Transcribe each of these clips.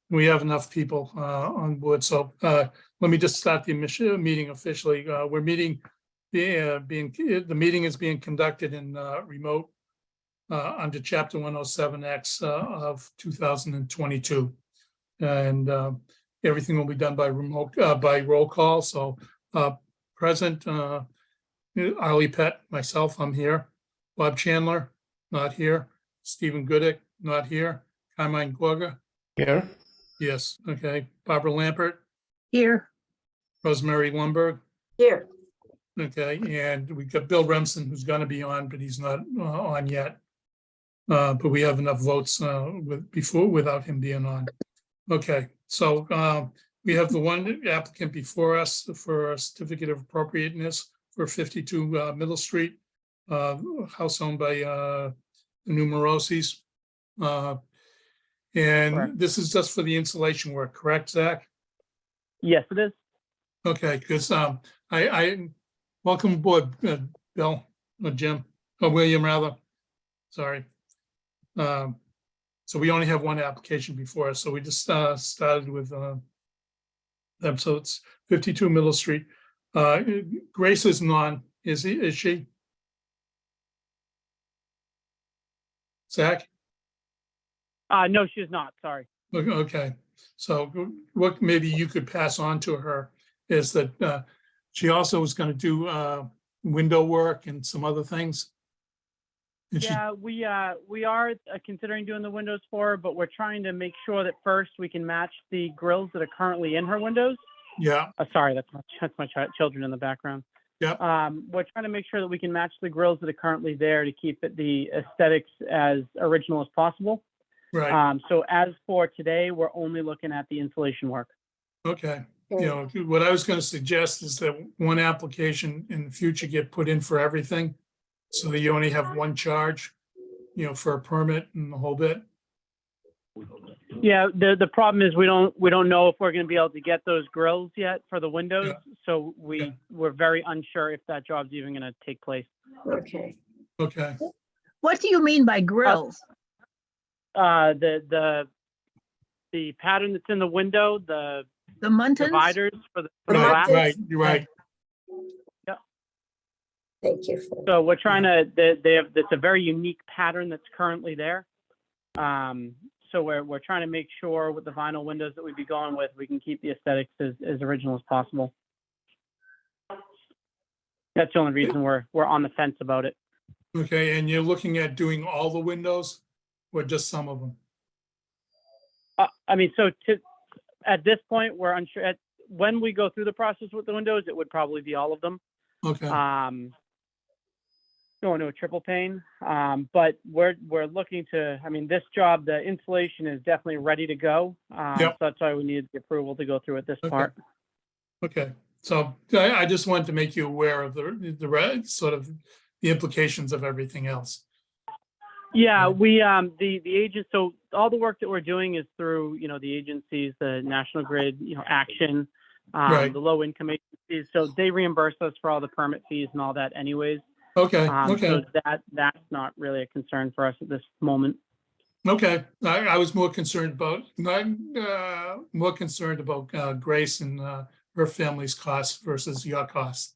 we have enough people on board. So let me just start the meeting officially. We're meeting, the meeting is being conducted in remote under Chapter 107X of 2022. And everything will be done by remote, by roll call. So present, Arlie Pett, myself, I'm here. Bob Chandler, not here. Stephen Goodich, not here. Carmine Gorga. Here. Yes, okay. Barbara Lampert, Here. Rosemary Lumberg, Here. okay, and we've got Bill Remsen, who's gonna be on, but he's not on yet. But we have enough votes without him being on. Okay, so we have the one applicant before us for a certificate of appropriateness for 52 Middle Street, house owned by the Numerosis. And Correct. this is just for the insulation work, correct, Zach? Yes, it is. Okay, because I welcome aboard, Bill or Jim or William rather. Sorry. So we only have one application before us, so we just started with them. So it's 52 Middle Street. Grace is non. Is she? Zach? No, she's not. Sorry. Okay, so what maybe you could pass on to her is that she also is going to do window work and some other things. And Yeah, we are considering doing the windows for her, but we're trying to make sure that first we can match the grills that are currently in her windows. Yeah, Sorry, that's my children in the background. Yep. We're trying to make sure that we can match the grills that are currently there to keep it the aesthetics as original as possible. right. So as for today, we're only looking at the insulation work. Okay. You know, what I was going to suggest is that one application in the future get put in for everything. So that you only have one charge, you know, for a permit and the whole bit. Yeah, the problem is we don't know if we're going to be able to get those grills yet for the windows. Yeah. So Yeah. we're very unsure if that job's even going to take place. Okay. Okay. What do you mean by grills? The pattern that's in the window, the The muntins? dividers for the Right, glass. right, you're right. Thank you. So we're trying to, it's a very unique pattern that's currently there. So we're trying to make sure with the vinyl windows that we'd be going with, we can keep the aesthetics as original as possible. That's the only reason we're on the fence about it. Okay, and you're looking at doing all the windows or just some of them? I mean, so at this point, we're unsure. When we go through the process with the windows, it would probably be all of them. Okay, Going to a triple pane, but we're looking to. I mean, this job, the insulation is definitely ready to go. Yep. So that's why we needed the approval to go through with this Okay. part. okay. So I just wanted to make you aware of the sort of the implications of everything else. Yeah, Right. we the agent. So all the work that we're doing is through the agencies, the National Grid, Action, Right. the low income agencies. So they reimburse us for all the permit fees and all that, anyways. Okay, So okay, that's not really a concern for us at this moment. okay. I was more concerned about, Grace and her family's costs versus your costs.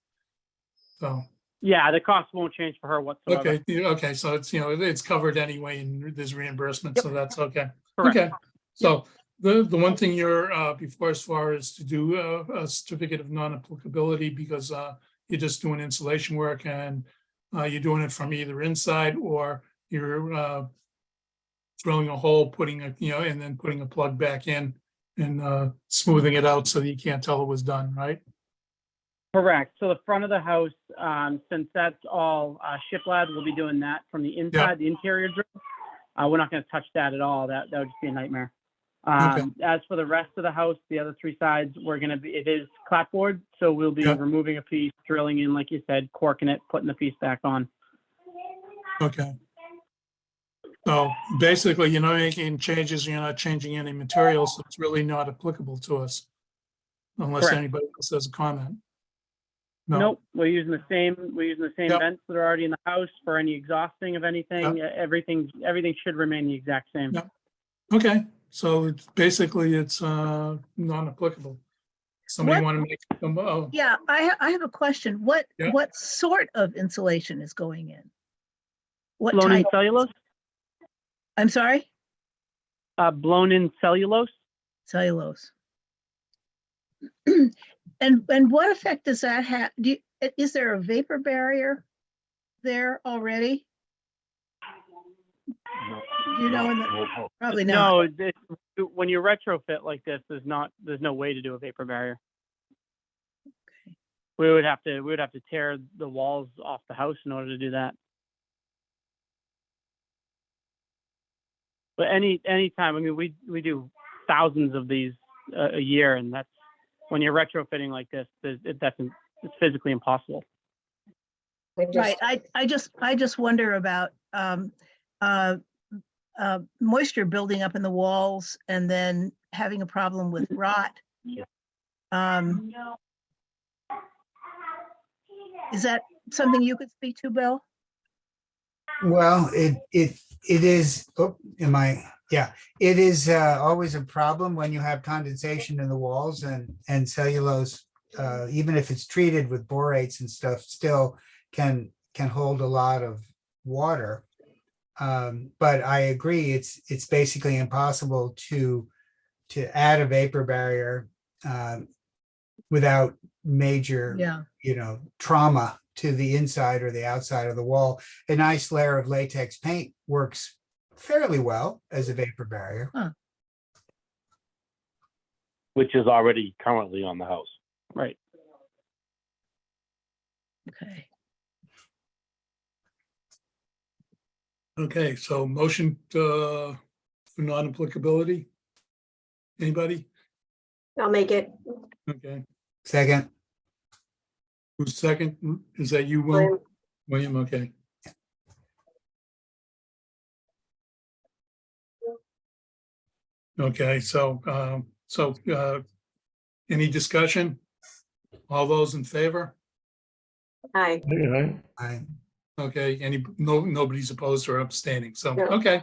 So, Yeah, the cost won't change for her whatsoever. okay, okay, so it's, it's covered anyway and there's reimbursement, so that's okay. Correct. Okay, so the one thing you're before as far as to do a certificate of non-applicability because you're just doing insulation work and you're doing it from either inside or you're drilling a hole, putting and then putting a plug back in and smoothing it out so that you can't tell it was done, right? Correct. So the front of the house, since that's all shiplap, we'll be doing that from the inside, the interior drill. We're not going to touch that at all. That would just be a nightmare. Okay. As for the rest of the house, the other three sides, it is clapboard. So we'll be Yeah. removing a piece, drilling in, like you said, corking it, putting the piece back on. Okay. So basically, you're not making changes, you're not changing any materials, so it's really not applicable to us. Unless Correct. anybody else has a comment. No, Nope, we're using the same Yep. vents that are already in the house for any exhausting of anything. Everything should remain the exact same. Yep. Okay, so it's basically it's non-applicable. Somebody What- want to make, oh, Yeah, I have a question. What, Yeah. what sort of insulation is going in? What Blown in type? cellulose? I'm sorry? Blown in cellulose? Cellulose. And what effect does that have? Is there a vapor barrier there already? Do you know? Probably not. No, when you retrofit like this, there's no way to do a vapor barrier. We would have to tear the walls off the house in order to do that. But anytime, I mean, we do thousands of these a year, and that's when you're retrofitting like this, it's physically impossible. Right, I just wonder about moisture building up in the walls and then having a problem with rot. Is that something you could speak to, Bill? Well, it is, it is always a problem when you have condensation in the walls and cellulose, even if it's treated with borates and stuff, still can hold a lot of water. But I agree, it's basically impossible to add a vapor barrier without major, Yeah, trauma to the inside or the outside of the wall. A nice layer of latex paint works fairly well as a vapor barrier. Which is already currently on the house. Right. okay. okay, so motion for non-applicability? Anybody? I'll make it. Okay, Second, who's second? Is that you, Will? William. William, okay. Okay, so any discussion? All those in favor? Aye. I, Okay, nobody's opposed or abstaining, so, No. okay.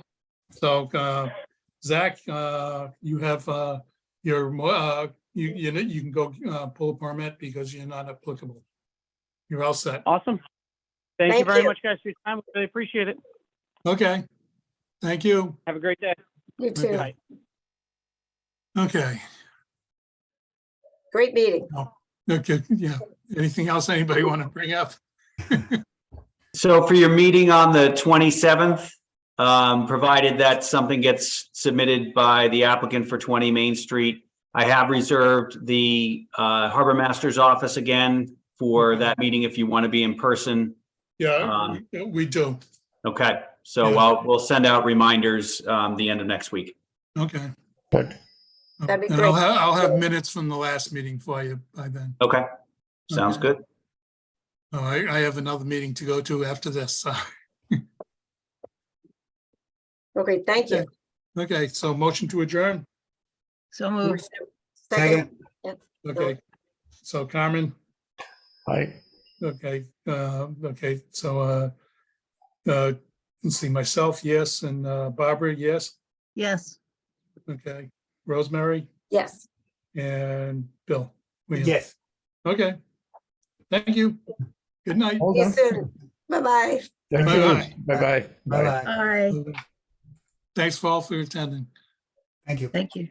So, Zach, you have, you can go, pull a permit because you're not applicable. You're all set. Awesome. Thank you Thank very you. much, guys, for your time. We really appreciate it. Okay, thank you. Have a great day. You too. Okay. Okay, Great meeting. okay, yeah. Anything else anybody want to bring up? So for your meeting on the 27th, provided that something gets submitted by the applicant for 20 Main Street, I have reserved the Harbor Master's office again for that meeting if you want to be in person. Yeah, we do. Okay, so Yeah. we'll send out reminders the end of next week. Okay. That'd be And great. I'll have minutes from the last meeting for you by then. Okay, sounds Okay. good. Oh, I have another meeting to go to after this. Okay, thank you. Okay, so motion to adjourn. So moved. Second. second, Okay, so Carmen, Aye. okay, okay, so, let's see, myself, yes, and Barbara, yes, Yes. okay, Rosemary Yes. and Bill. William. yes. Okay, thank you. Good night. Hold See you on. soon. Bye-bye. Thank Bye-bye. you. Bye-bye. Bye-bye. Aye. Thanks for all for attending. Thank you. Thank you.